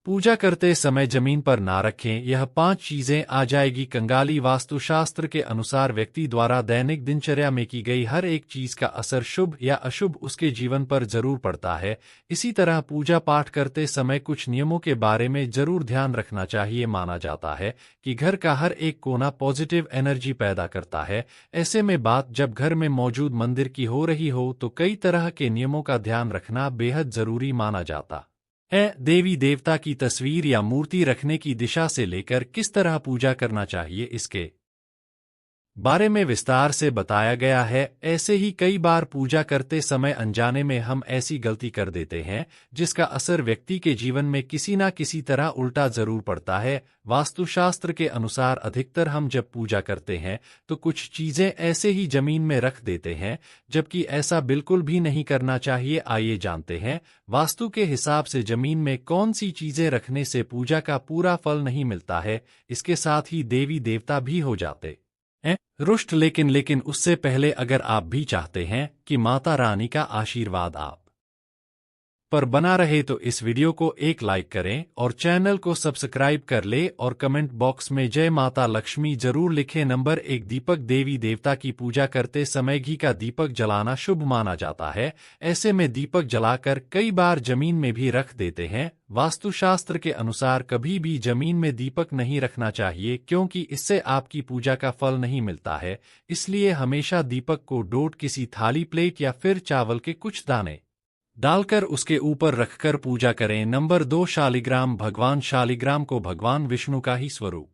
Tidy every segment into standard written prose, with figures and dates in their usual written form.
पूजा करते समय जमीन पर ना रखें। यह 5 चीजें आ जाएगी कंगाली। वास्तुशास्त्र के अनुसार व्यक्ति द्वारा दैनिक दिनचर्या में की गई हर एक चीज का असर शुभ या अशुभ उसके जीवन पर जरूर पड़ता है। इसी तरह पूजा पाठ करते समय कुछ नियमों के बारे में जरूर ध्यान रखना चाहिए। माना जाता है कि घर का हर एक कोना पॉजिटिव एनर्जी पैदा करता है। ऐसे में बात जब घर में मौजूद मंदिर की हो रही हो तो कई तरह के नियमों का ध्यान रखना बेहद जरूरी माना जाता है। देवी देवता की तस्वीर या मूर्ति रखने की दिशा से लेकर किस तरह पूजा करना चाहिए इसके बारे में विस्तार से बताया गया है। ऐसे ही कई बार पूजा करते समय अनजाने में हम ऐसी गलती कर देते हैं जिसका असर व्यक्ति के जीवन में किसी न किसी तरह उल्टा जरूर पड़ता है। वास्तुशास्त्र के अनुसार अधिकतर हम जब पूजा करते हैं तो कुछ चीजें ऐसे ही जमीन में रख देते हैं, जबकि ऐसा बिल्कुल भी नहीं करना चाहिए। आइए जानते हैं वास्तु के हिसाब से जमीन में कौन सी चीजें रखने से पूजा का पूरा फल नहीं मिलता है, इसके साथ ही देवी देवता भी हो जाते रुष्ट। लेकिन उससे पहले अगर आप भी चाहते हैं कि माता रानी का आशीर्वाद आप पर बना रहे तो इस वीडियो को एक लाइक करें और चैनल को सब्सक्राइब कर ले और कमेंट बॉक्स में जय माता लक्ष्मी जरूर लिखें। नंबर 1 दीपक। देवी देवता की पूजा करते समय घी का दीपक जलाना शुभ माना जाता है। ऐसे में दीपक जलाकर कई बार जमीन में भी रख देते हैं। वास्तुशास्त्र के अनुसार कभी भी जमीन में दीपक नहीं रखना चाहिए क्योंकि इससे आपकी पूजा का फल नहीं मिलता है। इसलिए हमेशा दीपक को डोट किसी थाली, प्लेट या फिर चावल के कुछ दाने डालकर उसके ऊपर रखकर पूजा करें। नंबर 2 शालिग्राम। भगवान शालिग्राम को भगवान विष्णु का ही स्वरूप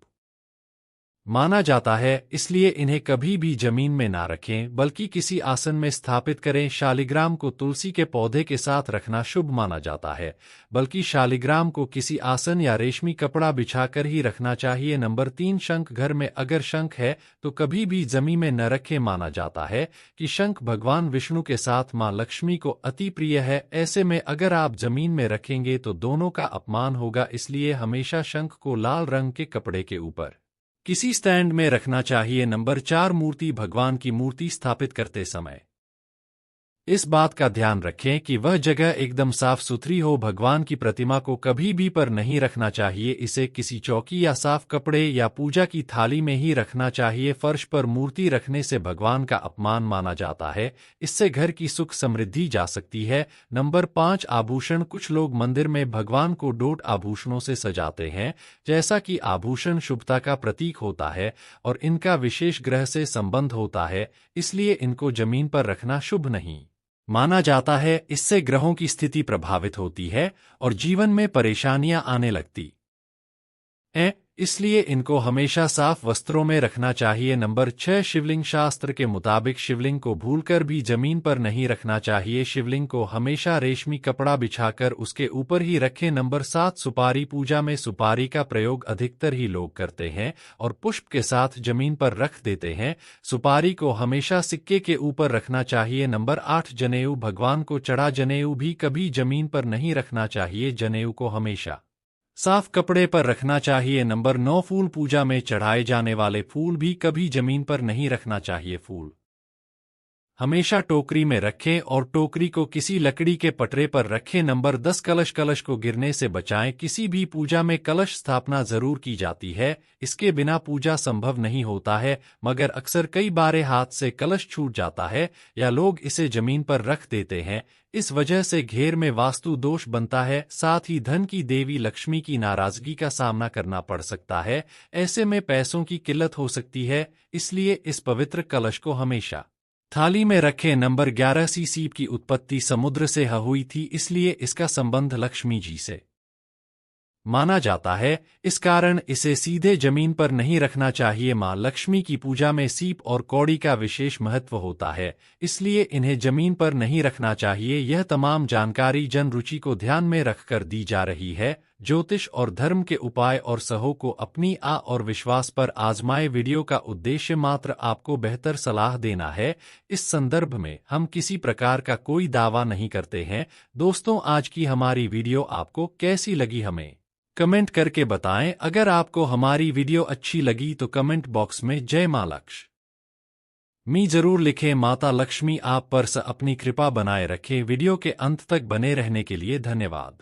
माना जाता है, इसलिए इन्हें कभी भी जमीन में ना रखें बल्कि किसी आसन में स्थापित करें। शालिग्राम को तुलसी के पौधे के साथ रखना शुभ माना जाता है, बल्कि शालिग्राम को किसी आसन या रेशमी कपड़ा बिछाकर ही रखना चाहिए। नंबर 3 शंख। घर में अगर शंख है तो कभी भी जमीन में न रखें। माना जाता है कि शंख भगवान विष्णु के साथ मां लक्ष्मी को अति प्रिय है। ऐसे में अगर आप जमीन में रखेंगे तो दोनों का अपमान होगा, इसलिए हमेशा शंख को लाल रंग के कपड़े के ऊपर किसी स्टैंड में रखना चाहिए। नंबर 4 मूर्ति। भगवान की मूर्ति स्थापित करते समय इस बात का ध्यान रखें कि वह जगह एकदम साफ सुथरी हो। भगवान की प्रतिमा को कभी भी पर नहीं रखना चाहिए, इसे किसी चौकी या साफ कपड़े या पूजा की थाली में ही रखना चाहिए। फर्श पर मूर्ति रखने से भगवान का अपमान माना जाता है, इससे घर की सुख समृद्धि जा सकती है। नंबर 5 आभूषण। कुछ लोग मंदिर में भगवान को डोट आभूषणों से सजाते हैं, जैसा कि आभूषण शुभता का प्रतीक होता है और इनका विशेष ग्रह से संबंध होता है, इसलिए इनको जमीन पर रखना शुभ नहीं माना जाता है। इससे ग्रहों की स्थिति प्रभावित होती है और जीवन में परेशानियां आने लगती हैं, इसलिए इनको हमेशा साफ वस्त्रों में रखना चाहिए। नंबर 6 शिवलिंग। शास्त्र के मुताबिक शिवलिंग को भूलकर भी जमीन पर नहीं रखना चाहिए। शिवलिंग को हमेशा रेशमी कपड़ा बिछाकर उसके ऊपर ही रखें। नंबर 7 सुपारी। पूजा में सुपारी का प्रयोग अधिकतर ही लोग करते हैं और पुष्प के साथ जमीन पर रख देते हैं। सुपारी को हमेशा सिक्के के ऊपर रखना चाहिए। नंबर 8 जनेऊ। भगवान को चढ़ा जनेऊ भी कभी जमीन पर नहीं रखना चाहिए, जनेऊ को हमेशा साफ कपड़े पर रखना चाहिए। नंबर 9 फूल। पूजा में चढ़ाए जाने वाले फूल भी कभी जमीन पर नहीं रखना चाहिए। फूल हमेशा टोकरी में रखें और टोकरी को किसी लकड़ी के पटरे पर रखें। नंबर 10 कलश। कलश को गिरने से बचाएं। किसी भी पूजा में कलश स्थापना जरूर की जाती है, इसके बिना पूजा संभव नहीं होता है, मगर अक्सर कई बार हाथ से कलश छूट जाता है या लोग इसे जमीन पर रख देते हैं। इस वजह से घेर में वास्तु दोष बनता है, साथ ही धन की देवी लक्ष्मी की नाराजगी का सामना करना पड़ सकता है। ऐसे में पैसों की किल्लत हो सकती है, इसलिए इस पवित्र कलश को हमेशा थाली में रखें। नंबर 11 सीप की उत्पत्ति समुद्र से हुई थी, इसलिए इसका संबंध लक्ष्मी जी से माना जाता है, इस कारण इसे सीधे जमीन पर नहीं रखना चाहिए। मां लक्ष्मी की पूजा में सीप और कौड़ी का विशेष महत्व होता है, इसलिए इन्हें जमीन पर नहीं रखना चाहिए। यह तमाम जानकारी जन रुचि को ध्यान में रखकर दी जा रही है। ज्योतिष और धर्म के उपाय और सहो को अपनी और विश्वास पर आजमाए। वीडियो का उद्देश्य मात्र आपको बेहतर सलाह देना है। इस संदर्भ में हम किसी प्रकार का कोई दावा नहीं करते हैं। दोस्तों, आज की हमारी वीडियो आपको कैसी लगी हमें कमेंट करके बताएं। अगर आपको हमारी वीडियो अच्छी लगी तो कमेंट बॉक्स में जय मां लक्ष्मी जरूर लिखें। माता लक्ष्मी आप पर अपनी कृपा बनाए रखें। वीडियो के अंत तक बने रहने के लिए धन्यवाद।